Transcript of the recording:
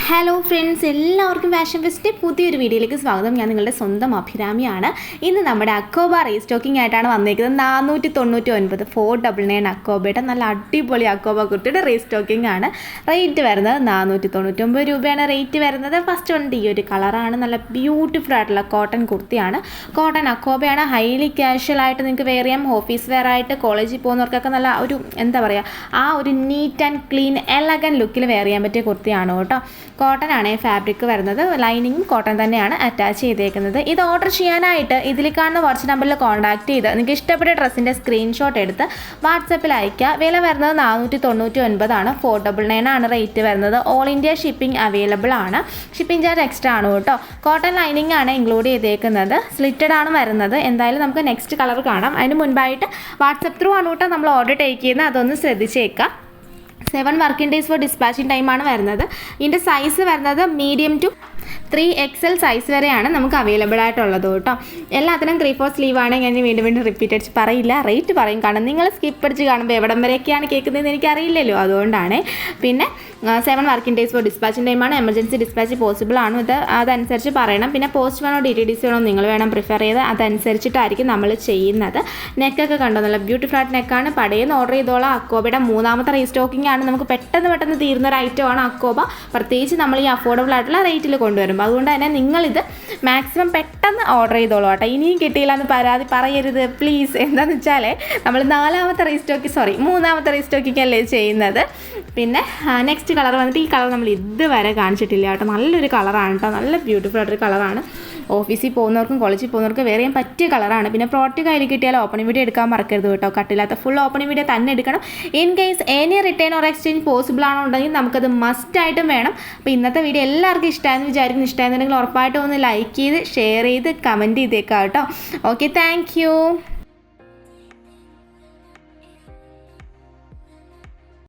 Hello friends, എല്ലാവർക്കും fashion ഫെസ്റ്റിൻ്റെ പുതിയൊരു വീഡിയോയിലേക്ക് സ്വാഗതം. ഞാൻ നിങ്ങളുടെ സ്വന്തം അഭിരാമിയാണ്. ഇന്ന് നമ്മുടെ അക്കോബ റീസ്റ്റോക്കിംഗ് ആയിട്ടാണ് വന്നിരിക്കുന്നത്. 499 499 അക്കോബയുടെ നല്ല അടിപൊളി അക്കോബ കുർത്തിയുടെ റീസ്റ്റോക്കിംഗ് ആണ്. റേറ്റ് വരുന്നത് 499 രൂപയാണ് റേറ്റ് വരുന്നത്. ഫസ്റ്റ് ഉണ്ട് ഈ ഒരു കളറാണ്. നല്ല ബ്യൂട്ടിഫുൾ ആയിട്ടുള്ള കോട്ടൺ കുർത്തിയാണ്. കോട്ടൺ അക്കോബയാണ്. ഹൈലി കാഷ്വൽ ആയിട്ട് നിങ്ങൾക്ക് വെയർ ചെയ്യാം. ഓഫീസ് വെയർ ആയിട്ട് കോളേജിൽ പോകുന്നവർക്കൊക്കെ നല്ല ഒരു എന്താ പറയുക, ആ ഒരു നീറ്റ് ആൻഡ് ക്ലീൻ എലഗൻ ലുക്കിൽ വെയർ ചെയ്യാൻ പറ്റിയ കുർത്തിയാണ് കേട്ടോ. കോട്ടൺ ആണ് ഫാബ്രിക് വരുന്നത്. ലൈനിങ്ങും കോട്ടൺ തന്നെയാണ് അറ്റാച്ച് ചെയ്തേക്കുന്നത്. ഇത് ഓർഡർ ചെയ്യാനായിട്ട് ഇതിൽ കാണുന്ന വാട്സ്ആപ്പ് നമ്പറിൽ കോൺടാക്ട് ചെയ്ത് നിങ്ങൾക്ക് ഇഷ്ടപ്പെട്ട ഡ്രസ്സിൻ്റെ സ്ക്രീൻഷോട്ട് എടുത്ത് വാട്സപ്പിൽ അയക്കുക. വില വരുന്നത് 499 ആണ്. 499 ആണ് റേറ്റ് വരുന്നത്. ഓൾ ഇന്ത്യ ഷിപ്പിംഗ് അവൈലബിൾ ആണ്. ഷിപ്പിംഗ് ചാർജ് എക്സ്ട്രാ ആണ് കേട്ടോ. കോട്ടൺ ലൈനിങ് ആണ് ഇൻക്ലൂഡ് ചെയ്തേക്കുന്നത്. സ്ലിറ്റഡ് ആണ് വരുന്നത്. എന്തായാലും നമുക്ക് നെക്സ്റ്റ് കളർ കാണാം. അതിന് മുൻപായിട്ട് വാട്സപ്പ് ത്രൂ ആണ് കേട്ടോ നമ്മൾ ഓർഡർ ടേക്ക് ചെയ്യുന്നത്. അതൊന്ന് ശ്രദ്ധിച്ചേക്കാം. 7 വർക്കിംഗ് ഡേയ്സ് ഫോർ ഡിസ്പാച്ചിങ് ടൈമാണ് വരുന്നത്. ഇതിൻ്റെ സൈസ് വരുന്നത് മീഡിയം ടു 3XL സൈസ് വരെയാണ് നമുക്ക് അവൈലബിൾ ആയിട്ടുള്ളത് കേട്ടോ. എല്ലാത്തിനും 3/4 സ്ലീവാണ്. ഞാൻ വീണ്ടും റിപ്പീറ്റ് അടിച്ച് പറയില്ല, റേറ്റ് പറയും. കാരണം നിങ്ങൾ സ്കിപ്പ് അടിച്ച് കാണുമ്പോൾ എവിടം വരെയൊക്കെയാണ് കേൾക്കുന്നതെന്ന് എനിക്കറിയില്ലല്ലോ, അതുകൊണ്ടാണ്. പിന്നെ 7 വർക്കിംഗ് ഡേയ്സ് ഫോർ ഡിസ്പാച്ചിങ് ടൈമാണ്. എമർജൻസി ഡിസ്പാച്ച് പോസിബിൾ ആണ്. അതനുസരിച്ച് പറയണം. പിന്നെ പോസ്റ്റ് വേണോ DTDC വേണോ നിങ്ങൾ വേണം പ്രിഫർ ചെയ്ത്. അതനുസരിച്ചിട്ടായിരിക്കും നമ്മൾ ചെയ്യുന്നത്. നെക്കൊക്കെ കണ്ടോ, നല്ല ബ്യൂട്ടിഫുൾ ആയിട്ട് നെക്കാണ്. പടയെന്ന് ഓർഡർ ചെയ്തോളാം. അക്കോബയുടെ 3ാമത്തെ റീസ്റ്റോക്കിംഗ് ആണ്. നമുക്ക് പെട്ടെന്ന് തീരുന്ന ഒരു ഐറ്റമാണ് അക്കോബ. പ്രത്യേകിച്ച് നമ്മൾ ഈ അഫോർഡബിൾ ആയിട്ടുള്ള റേറ്റിൽ കൊണ്ടുവരും. അതുകൊണ്ട് തന്നെ നിങ്ങളിത് മാക്സിമം പെട്ടെന്ന് ഓർഡർ ചെയ്തോളൂ കേട്ടോ. ഇനിയും കിട്ടിയില്ല എന്ന് പരാതി പറയരുത് പ്ലീസ്. എന്താണെന്ന് വെച്ചാൽ നമ്മൾ 3ാമത്തെ റീസ്റ്റോക്കിംഗ് അല്ലേ ചെയ്യുന്നത്. പിന്നെ നെക്സ്റ്റ് കളർ വന്നിട്ട് ഈ കളർ നമ്മൾ ഇതുവരെ കാണിച്ചിട്ടില്ല കേട്ടോ. നല്ലൊരു കളറാണ് കേട്ടോ. നല്ല ബ്യൂട്ടിഫുൾ ആയിട്ടൊരു കളറാണ്. ഓഫീസിൽ പോകുന്നവർക്കും കോളേജിൽ പോകുന്നവർക്കും വേറെ ചെയ്യാൻ പറ്റിയ കളറാണ്. പിന്നെ പ്രോഡക്റ്റ് കയ്യിൽ കിട്ടിയാൽ ഓപ്പണിംഗ് വീഡിയോ എടുക്കാൻ മറക്കരുത് കേട്ടോ. കട്ടില്ലാത്ത ഫുൾ ഓപ്പണിംഗ് വീഡിയോ തന്നെ എടുക്കണം. In case any written or exchange possible ആണെന്നുണ്ടെങ്കിൽ നമുക്കത് മസ്റ്റായിട്ടും വേണം. അപ്പോൾ ഇന്നത്തെ വീഡിയോ എല്ലാവർക്കും ഇഷ്ടമായെന്ന് വിചാരിക്കുന്നു. ഇഷ്ടമായെന്നുണ്ടെങ്കിൽ ഉറപ്പായിട്ടും ഒന്ന് ലൈക്ക് ചെയ്ത് ഷെയർ ചെയ്ത് കമൻറ്റ് ചെയ്തേക്കാം കേട്ടോ. Okay, thank you.